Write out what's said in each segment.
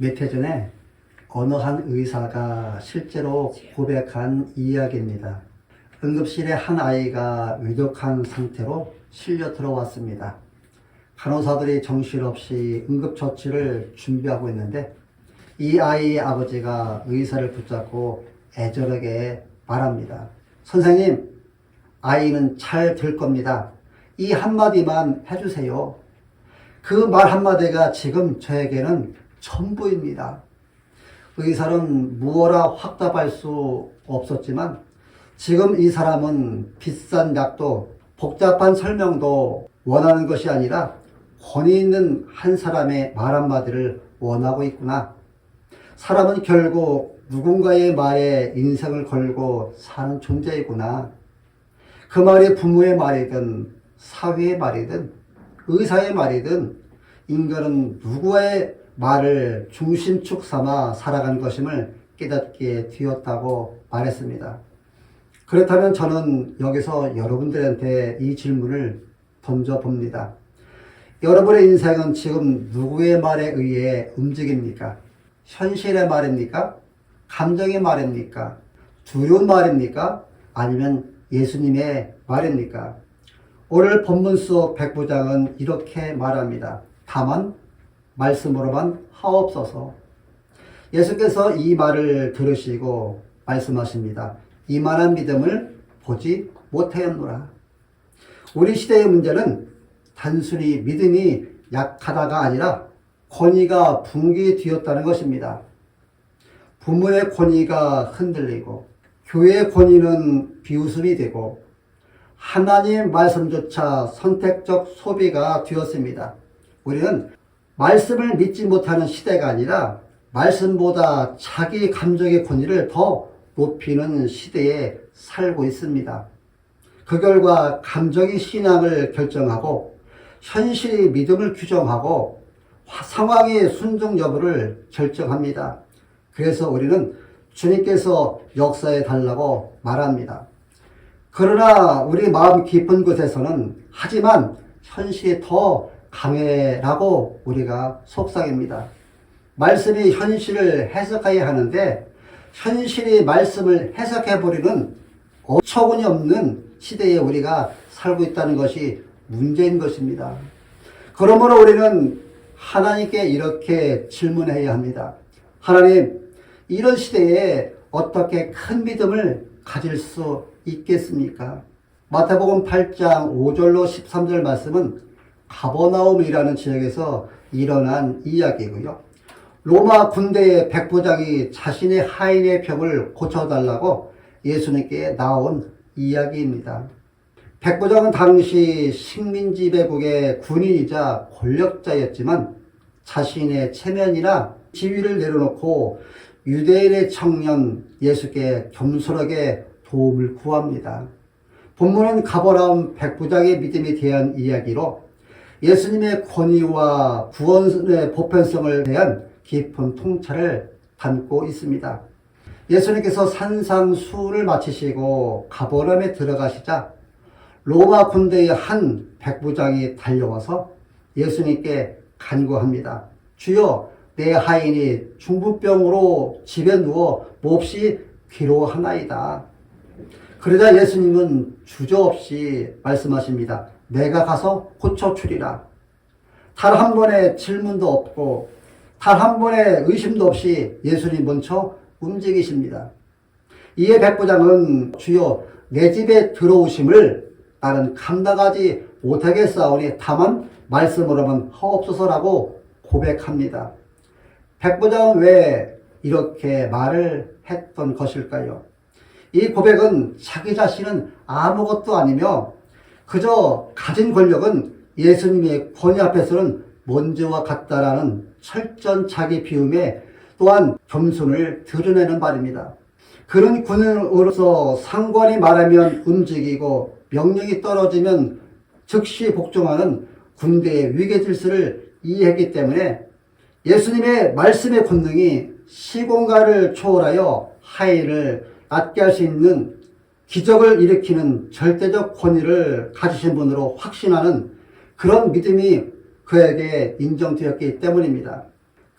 몇 해 전에 어느 한 의사가 실제로 고백한 이야기입니다. 응급실에 한 아이가 위독한 상태로 실려 들어왔습니다. 간호사들이 정신없이 응급처치를 준비하고 있는데 이 아이의 아버지가 의사를 붙잡고 애절하게 말합니다. 선생님, 아이는 잘 될 겁니다. 이 한마디만 해주세요. 그 말 한마디가 지금 저에게는 전부입니다. 의사는 무어라 확답할 수 없었지만 지금 이 사람은 비싼 약도 복잡한 설명도 원하는 것이 아니라 권위 있는 한 사람의 말 한마디를 원하고 있구나. 사람은 결국 누군가의 말에 인생을 걸고 사는 존재이구나. 그 말이 부모의 말이든 사회의 말이든 의사의 말이든 인간은 누구의 말을 중심축 삼아 살아간 것임을 깨닫게 되었다고 말했습니다. 그렇다면 저는 여기서 여러분들한테 이 질문을 던져봅니다. 여러분의 인생은 지금 누구의 말에 의해 움직입니까? 현실의 말입니까? 감정의 말입니까? 두려운 말입니까? 아니면 예수님의 말입니까? 오늘 본문 속 백부장은 이렇게 말합니다. 다만 말씀으로만 하옵소서. 예수께서 이 말을 들으시고 말씀하십니다. 이만한 믿음을 보지 못하였노라. 우리 시대의 문제는 단순히 믿음이 약하다가 아니라 권위가 붕괴되었다는 것입니다. 부모의 권위가 흔들리고 교회의 권위는 비웃음이 되고 하나님 말씀조차 선택적 소비가 되었습니다. 우리는 말씀을 믿지 못하는 시대가 아니라 말씀보다 자기 감정의 권위를 더 높이는 시대에 살고 있습니다. 그 결과 감정이 신앙을 결정하고 현실이 믿음을 규정하고 상황의 순종 여부를 결정합니다. 그래서 우리는 주님께서 역사해 달라고 말합니다. 그러나 우리 마음 깊은 곳에서는 하지만 현실이 더 강해라고 우리가 속삭입니다. 말씀이 현실을 해석해야 하는데 현실이 말씀을 해석해버리는 어처구니 없는 시대에 우리가 살고 있다는 것이 문제인 것입니다. 그러므로 우리는 하나님께 이렇게 질문해야 합니다. 하나님, 이런 시대에 어떻게 큰 믿음을 가질 수 있겠습니까? 마태복음 8장 5절로 13절 말씀은 가버나움이라는 지역에서 일어난 이야기고요. 로마 군대의 백부장이 자신의 하인의 병을 고쳐달라고 예수님께 나온 이야기입니다. 백부장은 당시 식민지배국의 군인이자 권력자였지만 자신의 체면이나 지위를 내려놓고 유대인의 청년 예수께 겸손하게 도움을 구합니다. 본문은 가버나움 백부장의 믿음에 대한 이야기로 예수님의 권위와 구원의 보편성을 대한 깊은 통찰을 담고 있습니다. 예수님께서 산상수훈을 마치시고 가버나움에 들어가시자 로마 군대의 한 백부장이 달려와서 예수님께 간구합니다. 주여, 내 하인이 중풍병으로 집에 누워 몹시 괴로워하나이다. 그러자 예수님은 주저없이 말씀하십니다. 내가 가서 고쳐주리라. 단 한 번의 질문도 없고 단 한 번의 의심도 없이 예수님 먼저 움직이십니다. 이에 백부장은 주여, 내 집에 들어오심을 나는 감당하지 못하겠사오니 다만 말씀으로만 하옵소서라고 고백합니다. 백부장은 왜 이렇게 말을 했던 것일까요? 이 고백은 자기 자신은 아무것도 아니며 그저 가진 권력은 예수님의 권위 앞에서는 먼지와 같다라는 철저한 자기 비움에 또한 겸손을 드러내는 말입니다. 그는 군인으로서 상관이 말하면 움직이고 명령이 떨어지면 즉시 복종하는 군대의 위계 질서를 이해했기 때문에 예수님의 말씀의 권능이 시공간을 초월하여 하인을 낫게 할 수 있는 기적을 일으키는 절대적 권위를 가지신 분으로 확신하는 그런 믿음이 그에게 인정되었기 때문입니다.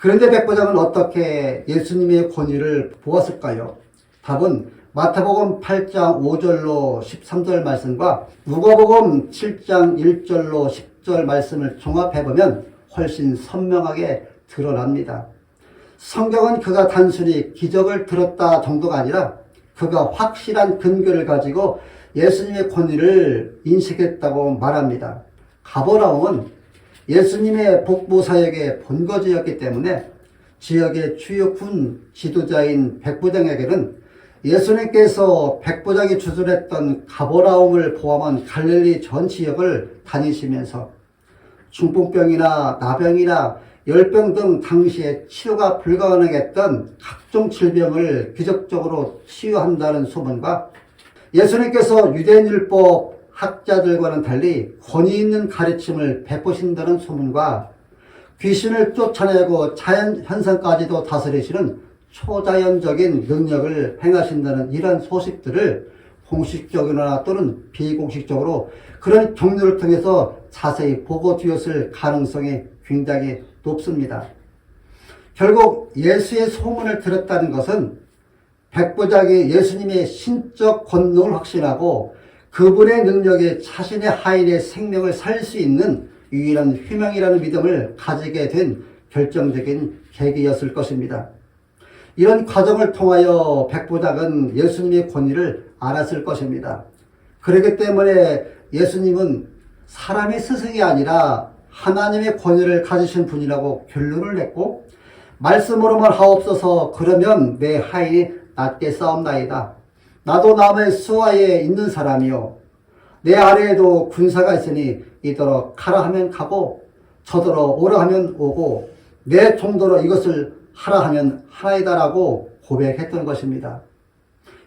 그런데 백부장은 어떻게 예수님의 권위를 보았을까요? 답은 마태복음 8장 5절로 13절 말씀과 누가복음 7장 1절로 10절 말씀을 종합해보면 훨씬 선명하게 드러납니다. 성경은 그가 단순히 기적을 들었다 정도가 아니라 그가 확실한 근거를 가지고 예수님의 권위를 인식했다고 말합니다. 가버나움은 예수님의 복무사역의 본거지였기 때문에 지역의 주요 군 지도자인 백부장에게는 예수님께서 백부장이 주둔했던 가버나움을 포함한 갈릴리 전 지역을 다니시면서 중풍병이나 나병이나 열병 등 당시에 치료가 불가능했던 각종 질병을 기적적으로 치유한다는 소문과 예수님께서 유대인율법 학자들과는 달리 권위 있는 가르침을 베푸신다는 소문과 귀신을 쫓아내고 자연현상까지도 다스리시는 초자연적인 능력을 행하신다는 이러한 소식들을 공식적이나 또는 비공식적으로 그런 경로를 통해서 자세히 보고 뒤었을 가능성이 굉장히 높습니다. 결국 예수의 소문을 들었다는 것은 백부장이 예수님의 신적 권능을 확신하고 그분의 능력에 자신의 하인의 생명을 살 수 있는 유일한 희망이라는 믿음을 가지게 된 결정적인 계기였을 것입니다. 이런 과정을 통하여 백부장은 예수님의 권위를 알았을 것입니다. 그렇기 때문에 예수님은 사람의 스승이 아니라 하나님의 권위를 가지신 분이라고 결론을 냈고 말씀으로만 하옵소서 그러면 내 하인이 낫게 싸움나이다. 나도 남의 수하에 있는 사람이요 내 아래에도 군사가 있으니 이더러 가라 하면 가고 저더러 오라 하면 오고 내 종도로 이것을 하라 하면 하나이다라고 고백했던 것입니다.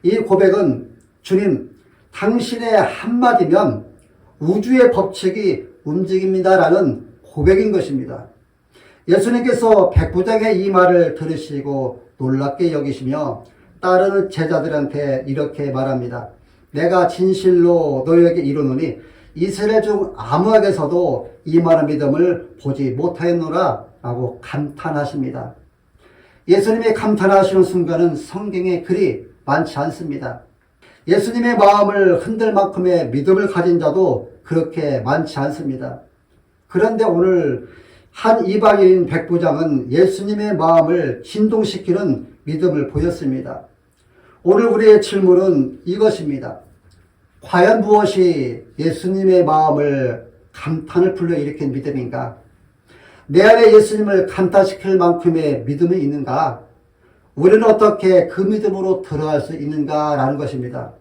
이 고백은 주님 당신의 한마디면 우주의 법칙이 움직입니다라는 고백인 것입니다. 예수님께서 백부장의 이 말을 들으시고 놀랍게 여기시며 따르는 제자들한테 이렇게 말합니다. 내가 진실로 너희에게 이르노니 이스라엘 중 아무에게서도 이 많은 믿음을 보지 못하였노라 라고 감탄하십니다. 예수님의 감탄하시는 순간은 성경에 그리 많지 않습니다. 예수님의 마음을 흔들 만큼의 믿음을 가진 자도 그렇게 많지 않습니다. 그런데 오늘 한 이방인 백부장은 예수님의 마음을 진동시키는 믿음을 보였습니다. 오늘 우리의 질문은 이것입니다. 과연 무엇이 예수님의 마음을 감탄을 불러일으킨 믿음인가? 내 안에 예수님을 감탄시킬 만큼의 믿음이 있는가? 우리는 어떻게 그 믿음으로 들어갈 수 있는가라는 것입니다.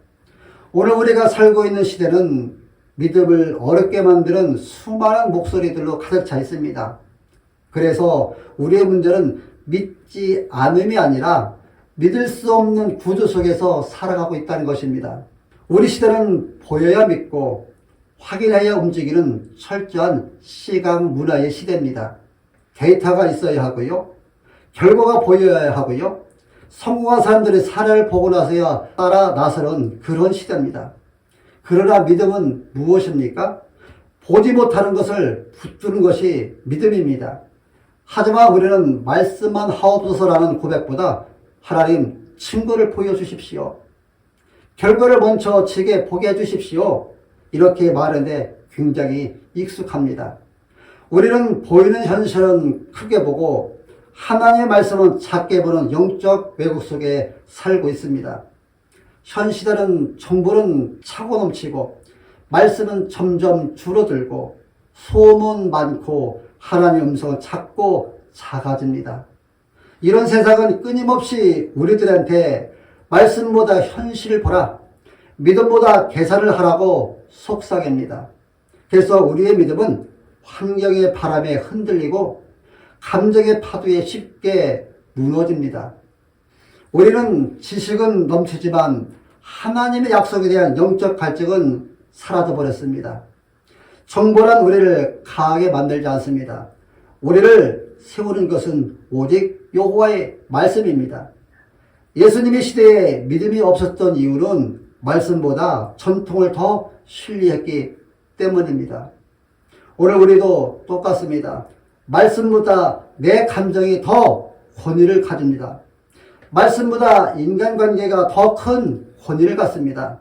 오늘 우리가 살고 있는 시대는 믿음을 어렵게 만드는 수많은 목소리들로 가득 차 있습니다. 그래서 우리의 문제는 믿지 않음이 아니라 믿을 수 없는 구조 속에서 살아가고 있다는 것입니다. 우리 시대는 보여야 믿고 확인해야 움직이는 철저한 시각 문화의 시대입니다. 데이터가 있어야 하고요. 결과가 보여야 하고요. 성공한 사람들의 사례를 보고 나서야 따라 나서는 그런 시대입니다. 그러나 믿음은 무엇입니까? 보지 못하는 것을 붙드는 것이 믿음입니다. 하지만 우리는 말씀만 하옵소서라는 고백보다 하나님 증거를 보여주십시오. 결과를 먼저 제게 보게 해주십시오. 이렇게 말하는데 굉장히 익숙합니다. 우리는 보이는 현실은 크게 보고 하나님의 말씀은 작게 보는 영적 왜곡 속에 살고 있습니다. 현 시대는 정보는 차고 넘치고 말씀은 점점 줄어들고 소문 많고 하나님의 음성은 작고 작아집니다. 이런 세상은 끊임없이 우리들한테 말씀보다 현실을 보라, 믿음보다 계산을 하라고 속삭입니다. 그래서 우리의 믿음은 환경의 바람에 흔들리고 감정의 파도에 쉽게 무너집니다. 우리는 지식은 넘치지만 하나님의 약속에 대한 영적 갈증은 사라져버렸습니다. 정보란 우리를 강하게 만들지 않습니다. 우리를 세우는 것은 오직 여호와의 말씀입니다. 예수님의 시대에 믿음이 없었던 이유는 말씀보다 전통을 더 신뢰했기 때문입니다. 오늘 우리도 똑같습니다. 말씀보다 내 감정이 더 권위를 가집니다. 말씀보다 인간관계가 더 큰 권위를 갖습니다.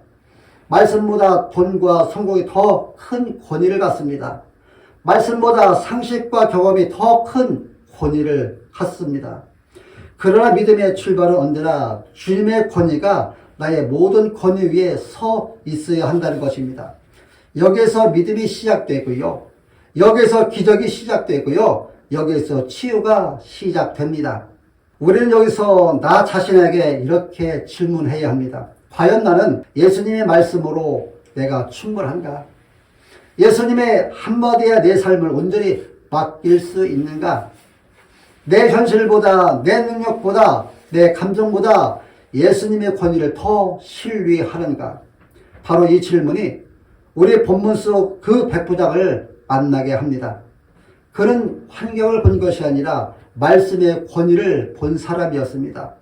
말씀보다 돈과 성공이 더 큰 권위를 갖습니다. 말씀보다 상식과 경험이 더 큰 권위를 갖습니다. 그러나 믿음의 출발은 언제나 주님의 권위가 나의 모든 권위 위에 서 있어야 한다는 것입니다. 여기에서 믿음이 시작되고요. 여기에서 기적이 시작되고요. 여기에서 치유가 시작됩니다. 우리는 여기서 나 자신에게 이렇게 질문해야 합니다. 과연 나는 예수님의 말씀으로 내가 충분한가? 예수님의 한마디에 내 삶을 온전히 맡길 수 있는가? 내 현실보다, 내 능력보다, 내 감정보다 예수님의 권위를 더 신뢰하는가? 바로 이 질문이 우리 본문 속 그 백부장을 만나게 합니다. 그는 환경을 본 것이 아니라 말씀의 권위를 본 사람이었습니다.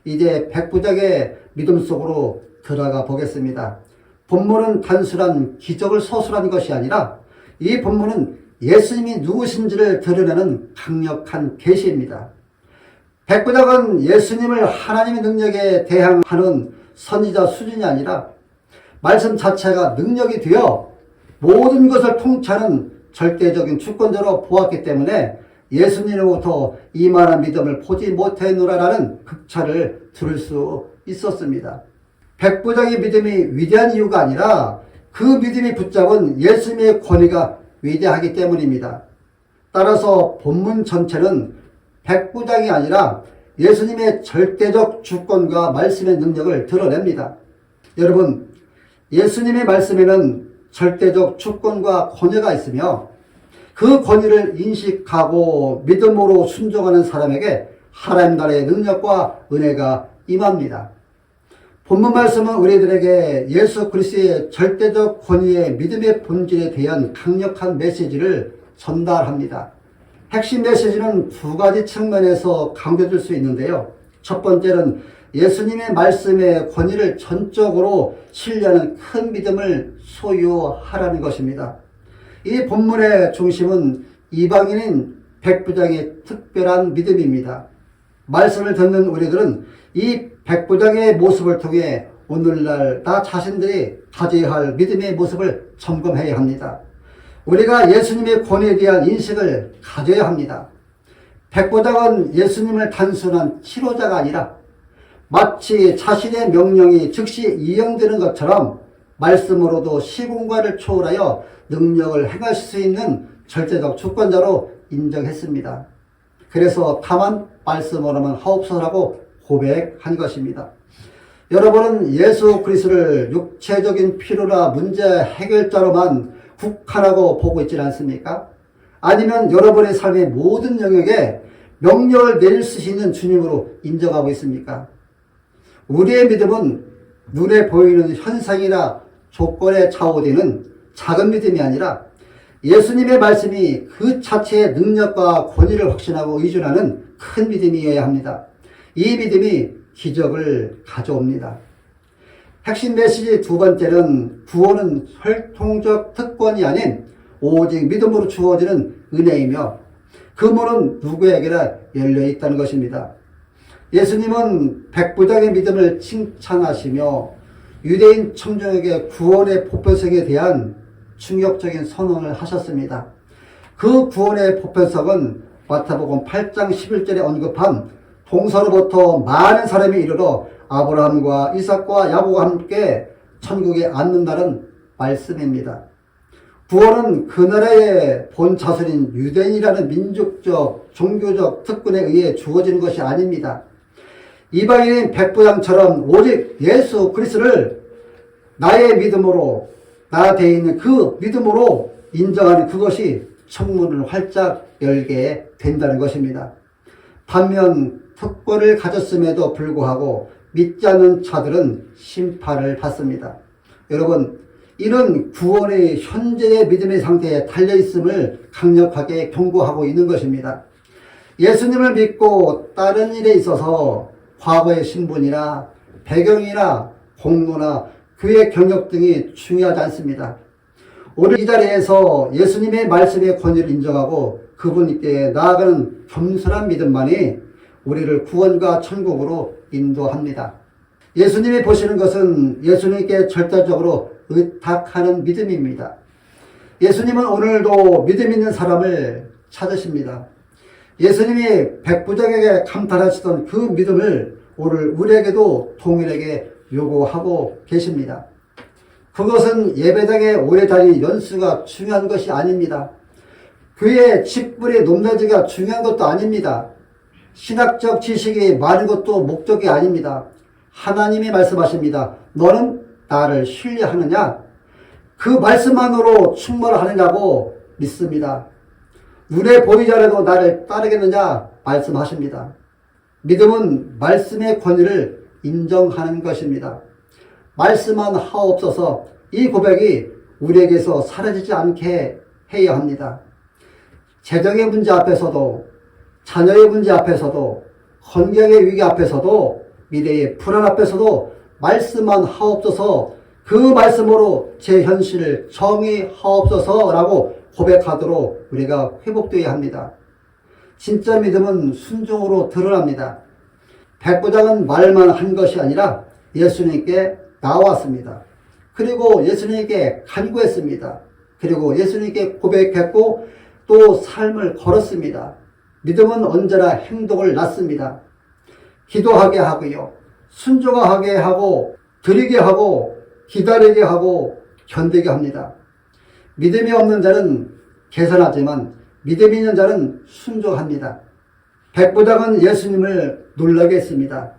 이제 백부장의 믿음 속으로 들어가 보겠습니다. 본문은 단순한 기적을 서술한 것이 아니라 이 본문은 예수님이 누구신지를 드러내는 강력한 계시입니다. 백부장은 예수님을 하나님의 능력에 대항하는 선지자 수준이 아니라 말씀 자체가 능력이 되어 모든 것을 통치하는 절대적인 주권자로 보았기 때문에 예수님으로부터 이만한 믿음을 보지 못했노라라는 극차를 들을 수 있었습니다. 백부장의 믿음이 위대한 이유가 아니라 그 믿음이 붙잡은 예수님의 권위가 위대하기 때문입니다. 따라서 본문 전체는 백부장이 아니라 예수님의 절대적 주권과 말씀의 능력을 드러냅니다. 여러분, 예수님의 말씀에는 절대적 주권과 권위가 있으며 그 권위를 인식하고 믿음으로 순종하는 사람에게 하나님 나라의 능력과 은혜가 임합니다. 본문 말씀은 우리들에게 예수 그리스도의 절대적 권위의 믿음의 본질에 대한 강력한 메시지를 전달합니다. 핵심 메시지는 두 가지 측면에서 강조될 수 있는데요. 첫 번째는 예수님의 말씀의 권위를 전적으로 신뢰하는 큰 믿음을 소유하라는 것입니다. 이 본문의 중심은 이방인인 백부장의 특별한 믿음입니다. 말씀을 듣는 우리들은 이 백부장의 모습을 통해 오늘날 나 자신들이 가져야 할 믿음의 모습을 점검해야 합니다. 우리가 예수님의 권위에 대한 인식을 가져야 합니다. 백부장은 예수님을 단순한 치료자가 아니라 마치 자신의 명령이 즉시 이행되는 것처럼 말씀으로도 시공간을 초월하여 능력을 행하실 수 있는 절대적 주권자로 인정했습니다. 그래서 다만 말씀으로만 하옵소서라고 고백한 것입니다. 여러분은 예수 그리스도를 육체적인 필요나 문제 해결자로만 국한하고 보고 있지 않습니까? 아니면 여러분의 삶의 모든 영역에 명령을 내릴 수 있는 주님으로 인정하고 있습니까? 우리의 믿음은 눈에 보이는 현상이나 조건에 좌우되는 작은 믿음이 아니라 예수님의 말씀이 그 자체의 능력과 권위를 확신하고 의존하는 큰 믿음이어야 합니다. 이 믿음이 기적을 가져옵니다. 핵심 메시지 두 번째는 구원은 혈통적 특권이 아닌 오직 믿음으로 주어지는 은혜이며 그 문은 누구에게나 열려 있다는 것입니다. 예수님은 백부장의 믿음을 칭찬하시며 유대인 청중에게 구원의 보편성에 대한 충격적인 선언을 하셨습니다. 그 구원의 보편성은 마태복음 8장 11절에 언급한 동서로부터 많은 사람이 이르러 아브라함과 이삭과 야곱과 함께 천국에 앉는다는 말씀입니다. 구원은 그 나라의 본 자손인 유대인이라는 민족적, 종교적 특권에 의해 주어지는 것이 아닙니다. 이방인인 백부장처럼 오직 예수 그리스도를 나의 믿음으로, 나 되어 있는 그 믿음으로 인정하는 그것이 천문을 활짝 열게 된다는 것입니다. 반면 특권을 가졌음에도 불구하고 믿지 않는 자들은 심판을 받습니다. 여러분, 이는 구원의 현재의 믿음의 상태에 달려있음을 강력하게 경고하고 있는 것입니다. 예수님을 믿고 다른 일에 있어서 과거의 신분이나 배경이나 공로나 교회 경력 등이 중요하지 않습니다. 오늘 이 자리에서 예수님의 말씀의 권위를 인정하고 그 그분께 나아가는 겸손한 믿음만이 우리를 구원과 천국으로 인도합니다. 예수님이 보시는 것은 예수님께 절대적으로 의탁하는 믿음입니다. 예수님은 오늘도 믿음 있는 사람을 찾으십니다. 예수님이 백부장에게 감탄하시던 그 믿음을 오늘 우리에게도 동일하게 요구하고 계십니다. 그것은 예배당에 오래 다닌 연수가 중요한 것이 아닙니다. 교회의 직분이 높낮이가 중요한 것도 아닙니다. 신학적 지식이 많은 것도 목적이 아닙니다. 하나님이 말씀하십니다. 너는 나를 신뢰하느냐? 그 말씀만으로 충만하느냐고 믿습니다. 눈에 보이지 않아도 나를 따르겠느냐 말씀하십니다. 믿음은 말씀의 권위를 인정하는 것입니다. 말씀만 하옵소서. 이 고백이 우리에게서 사라지지 않게 해야 합니다. 재정의 문제 앞에서도, 자녀의 문제 앞에서도, 건강의 위기 앞에서도, 미래의 불안 앞에서도 말씀만 하옵소서, 그 말씀으로 제 현실을 정의하옵소서라고 고백하도록 우리가 회복되어야 합니다. 진짜 믿음은 순종으로 드러납니다. 백부장은 말만 한 것이 아니라 예수님께 나왔습니다. 그리고 예수님께 간구했습니다. 그리고 예수님께 고백했고 또 삶을 걸었습니다. 믿음은 언제나 행동을 낳습니다. 기도하게 하고요, 순종하게 하고, 드리게 하고, 기다리게 하고, 견디게 합니다. 믿음이 없는 자는 계산하지만 믿음이 있는 자는 순종합니다. 백부장은 예수님을 놀라게 했습니다.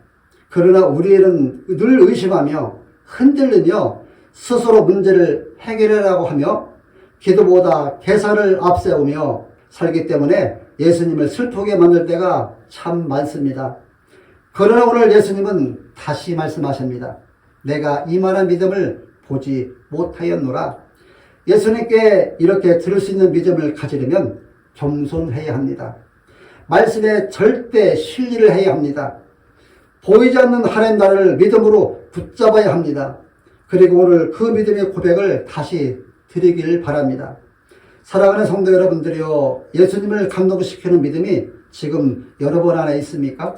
그러나 우리는 늘 의심하며 흔들리며 스스로 문제를 해결하라고 하며 기도보다 계산을 앞세우며 살기 때문에 예수님을 슬프게 만들 때가 참 많습니다. 그러나 오늘 예수님은 다시 말씀하십니다. 내가 이만한 믿음을 보지 못하였노라. 예수님께 이렇게 들을 수 있는 믿음을 가지려면 겸손해야 합니다. 말씀에 절대 신뢰를 해야 합니다. 보이지 않는 하나님 나라를 믿음으로 붙잡아야 합니다. 그리고 오늘 그 믿음의 고백을 다시 드리길 바랍니다. 사랑하는 성도 여러분들이요, 예수님을 감동시키는 믿음이 지금 여러분 안에 있습니까?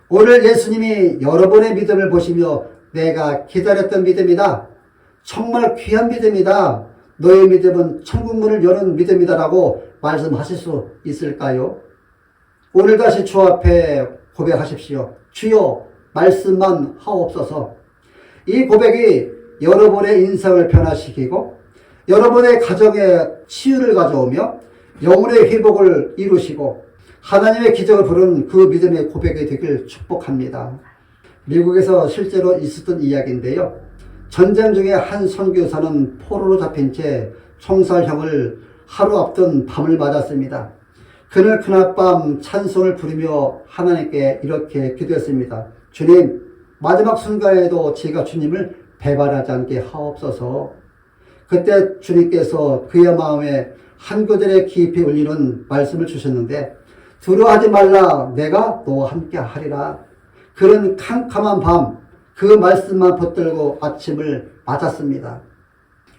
오늘 예수님이 여러분의 믿음을 보시며 내가 기다렸던 믿음이다, 정말 귀한 믿음이다, 너의 믿음은 천국문을 여는 믿음이다 라고 말씀하실 수 있을까요? 오늘 다시 주 앞에 고백하십시오. 주여 말씀만 하옵소서. 이 고백이 여러분의 인생을 변화시키고 여러분의 가정에 치유를 가져오며 영혼의 회복을 이루시고 하나님의 기적을 부르는 그 믿음의 고백이 되길 축복합니다. 미국에서 실제로 있었던 이야기인데요. 전쟁 중에 한 선교사는 포로로 잡힌 채 총살형을 하루 앞둔 밤을 맞았습니다. 그는 그날 밤 찬송을 부르며 하나님께 이렇게 기도했습니다. 주님, 마지막 순간에도 제가 주님을 배반하지 않게 하옵소서. 그때 주님께서 그의 마음에 한 구절에 깊이 울리는 말씀을 주셨는데, 두려워하지 말라, 내가 너와 함께 하리라. 그는 캄캄한 밤 그 말씀만 붙들고 아침을 맞았습니다.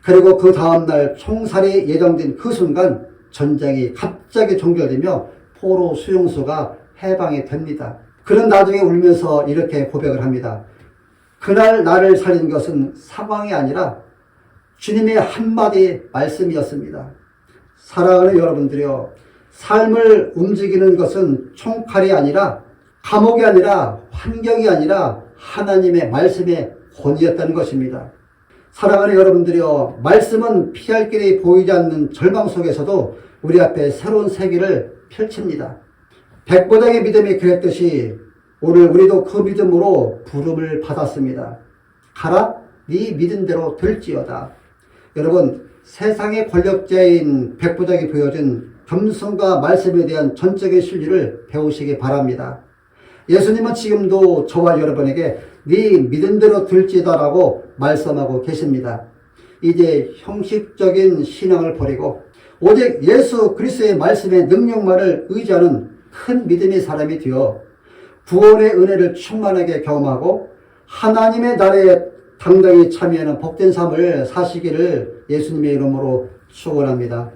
그리고 그 다음날 총살이 예정된 그 순간 전쟁이 갑자기 종결되며 포로 수용소가 해방이 됩니다. 그는 나중에 울면서 이렇게 고백을 합니다. 그날 나를 살린 것은 상황이 아니라 주님의 한마디 말씀이었습니다. 사랑하는 여러분들이요, 삶을 움직이는 것은 총칼이 아니라 감옥이 아니라 환경이 아니라 하나님의 말씀의 권위였다는 것입니다. 사랑하는 여러분들이요, 말씀은 피할 길이 보이지 않는 절망 속에서도 우리 앞에 새로운 세계를 펼칩니다. 백부장의 믿음이 그랬듯이 오늘 우리도 그 믿음으로 부름을 받았습니다. 가라, 네 믿음대로 될지어다. 여러분, 세상의 권력자인 백부장이 보여준 겸손과 말씀에 대한 전적인 신뢰를 배우시기 바랍니다. 예수님은 지금도 저와 여러분에게 네 믿음대로 될지어다라고 말씀하고 계십니다. 이제 형식적인 신앙을 버리고 오직 예수 그리스도의 말씀의 능력만을 의지하는 큰 믿음의 사람이 되어 구원의 은혜를 충만하게 경험하고 하나님의 나라에 당당히 참여하는 복된 삶을 사시기를 예수님의 이름으로 축원합니다.